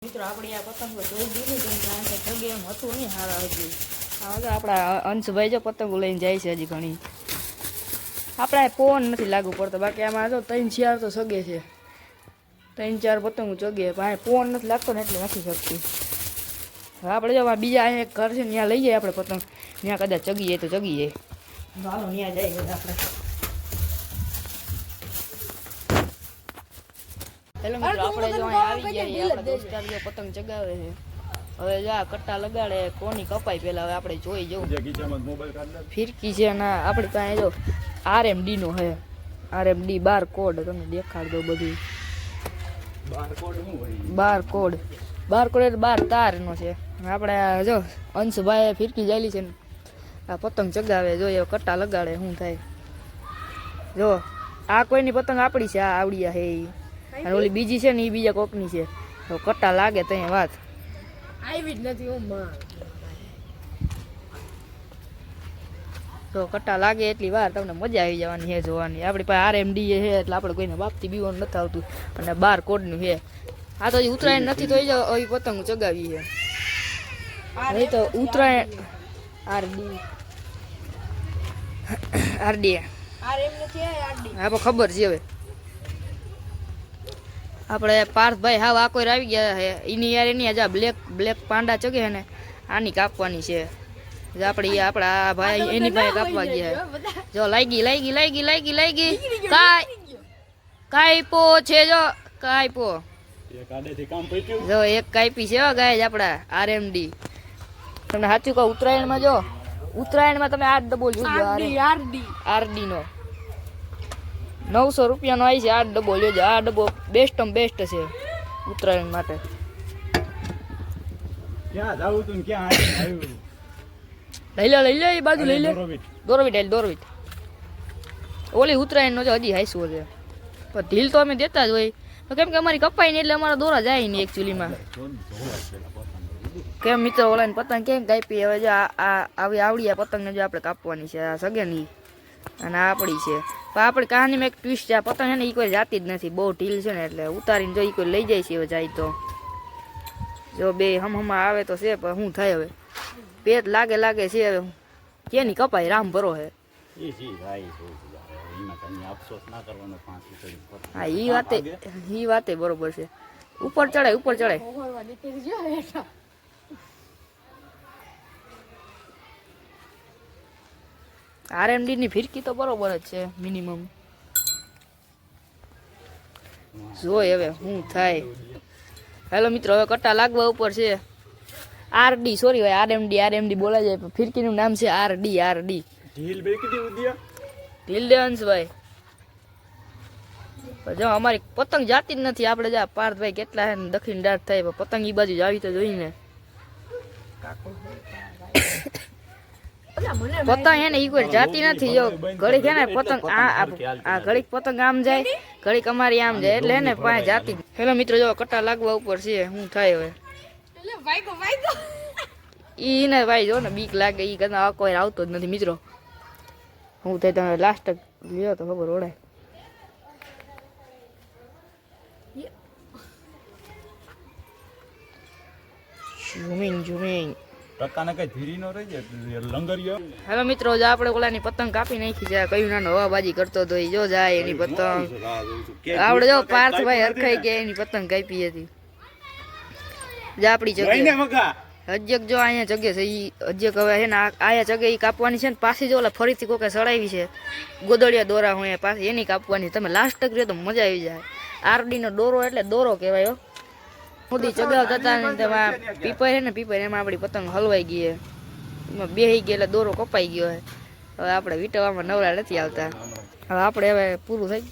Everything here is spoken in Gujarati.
મિત્રો આપણી આ પતંગો જોઈ દીધી કેમ કારણ કે જગે એમ હતું નહીં હારા હજી આપણા અંશભાઈ જો પતંગો લઈને જાય છે હજી ઘણી આપણા પવન નથી લાગુ પડતો બાકી આમાં જો 3-4 તો સગે છે 3-4 પતંગો ચગે ભાઈ પવન નથી લાગતો ને એટલે નથી શકતી હવે આપણે જો બીજા અહીંયા એક ઘર છે ત્યાં લઈ જઈએ આપણે પતંગ ત્યાં કદાચ ચગી જાય તો ચગી જાય હાલો ત્યાં જાય આપણે હેલો મિત્રો આપણે જો આવી ગયા આપણા દોસ્તાર જો પતંગ ચગાવે છે હવે જા કટ્ટા લગાડે કોની કપાઈ પેલા હવે આપણે જોઈ જવું ફિરકી છે અને આપણી પાસે જો RMD નો છે RMD બારકોડ તમને દેખાડ દો બધું બારકોડ એટલે 12 તાર નો છે આપણે જો અંશભાઈ ફિરકી જાયલી છે ને આ પતંગ ચગાવે જો એ કટ્ટા લગાડે શું થાય જો આ કોઈની પતંગ આપણી છે આ આવડિયા હે અને ઓલી બીજી છે ને એ બીજા કોકની છે તો કટ્ટા લાગે તો અહીંયા વાત આવી જ નથી તો કટ્ટા લાગે એટલી વાર તમને મજા આવી જવાની છે જોવાની આપણી પાસે RMD છે એટલે આપણે કોઈને બાપથી બીવાનું નથી આવતું અને બારકોડનું છે આ તો હજી ઉત્તરાયણ નથી તો એ પતંગ ચગાવી છે નહીં તો ઉત્તરાયણ RD હા ખબર છે હવે આપણે પાર્થભાઈ હાવ આ કોઈ આવી ગયા છે એની યાર એની આજે બ્લેક પાંડા ચગે છે ને આની કાપવાની છે આપણા ભાઈ એની પાસે કાપવા ગયા જો લાગી કાઈપો છે જો કાઈપો જો એક કાઈપી છે ગાય આપડા RMD તમને સાચું કહું ઉત્તરાયણમાં જો ઉત્તરાયણમાં તમે 8 ડબ્બો જોજો RD નો 900 રૂપિયાનો આવી છે 8 ડબ્બો લેજો આ ડબ્બો બેસ્ટમાં બેસ્ટ છે ઉત્તરાયણ માટે ક્યાં જાવું તું ક્યાં આવ્યું લઈ લે એ બાજુ લઈ લે દોરવીટ ઓલી ઉત્તરાયણ નો હજી હાઈસો છે પણ ઢીલ તો અમે દેતા જ હોય કેમ કે અમારી કપાઈ ને એટલે અમારા દોરા જાય નહીં એકચ્યુઅલીમાં કેમ મિત્રો ઓલાને પતંગ કેમ કાપી હવે જો આવી આવડિયા પતંગને જો આપણે કાપવાની છે આ સગેની અને આપણી છે પણ આપણી કહાનીમાં એક ટ્વિસ્ટ છે આ પતંગ છે ને એ કોઈ જાતી જ નથી બહુ ઢીલ છે ને એટલે ઉતારીને જો એ કોઈ લઈ જાય છે હવે જાય તો જો બે હમહમા આવે તો છે પણ શું થાય હવે પેટ લાગે છે હવે કેની કપાય રામ ભરો હે હા ઈ વાતે બરોબર છે ઉપર ચડાય RMD ની ફિરકી તો બરોબર જ છે મિનિમમ જોઈ હવે શું થાય હેલો મિત્રો હવે કટ્ટા લાગવા ઉપર છે RD સોરી ભાઈ RMD બોલાય જાય પણ ફિરકીનું નામ છે RD ઢીલ બે કીધી ઉદિયા ઢીલ દે અંશભાઈ જો અમારી પતંગ જાતી જ નથી આપણે જા પાર્થભાઈ કેટલા હે દક્ષિણ દાટ થાય પણ પતંગ ઈ બાજુ જ આવી તો જોઈને પતંગ હે ને ઈ કોઈ જાતી નથી જો ઘડીક હે ને પતંગ આ ઘડીક પતંગ આમ જાય ઘડીક અમારી આમ જાય એટલે હે ને પાસે જાતી હેલો મિત્રો જો કટ્ટા લાગવા ઉપર છે શું થાય હવે ઈ ને ભાઈ જો ને બીક લાગે ઈ કદાચ કોઈ આવતો જ નથી મિત્રો હું થાય તમે લાસ્ટ લ્યો તો ખબર ઓળાય ઝૂમિંગ ટકાને કઈ ધીરી નો રહી જાય લંગરિયો હેલો મિત્રો જો આપણે ઓલાની પતંગ કાપી નાખી છે કયું નાનો હવાબાજી કરતો તો જો જાય એની પતંગ આપણે જો પાર્થભાઈ હરખાઈ ગયા એની પતંગ કાપી હતી આપડી જગ્યા હજક જો અહીંયા જગ્યા છે ઈ હજક હવે છે ને આયા જગ્યા ઈ કાપવાની છે ને પાછી જો ઓલા ફરીથી કોકે સડાવી છે ગોદડિયા દોરા હોય પાછી એની કાપવાની તમે લાસ્ટ કર્યો તો મજા આવી જાય RD નો દોરો એટલે દોરો કહેવાય મોદી ચગાવતા હતા ને તેમાં પીપર છે ને પીપર એમાં આપણી પતંગ હલવાઈ ગઈ એમાં બેહી ગઈ એટલે દોરો કપાઈ ગયો હવે આપણે વીટવામાં નવરા નથી આવતા હવે આપણે હવે પૂરું થઈ